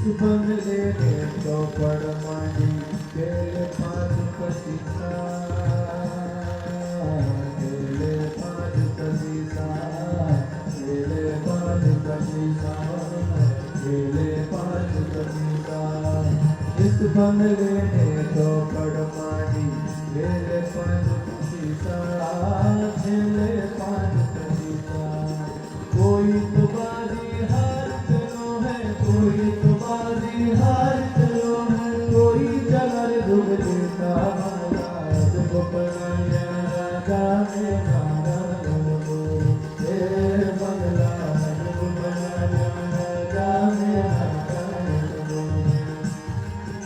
बंगले में चौपड़ मांडी केले पाँच पचीसा केले पाँच पचीसा केले पाँच पचीसा केले पाँच पचीसा इस बंगले में चौपड़ मांडी केले पाँच पचीसा केले पाँच पचीसा कोई तो बाजी हार चलो है कोई तो बाजी हार चलो है कोई जगर डूब देता महाराज गोपनाया राजा मेरा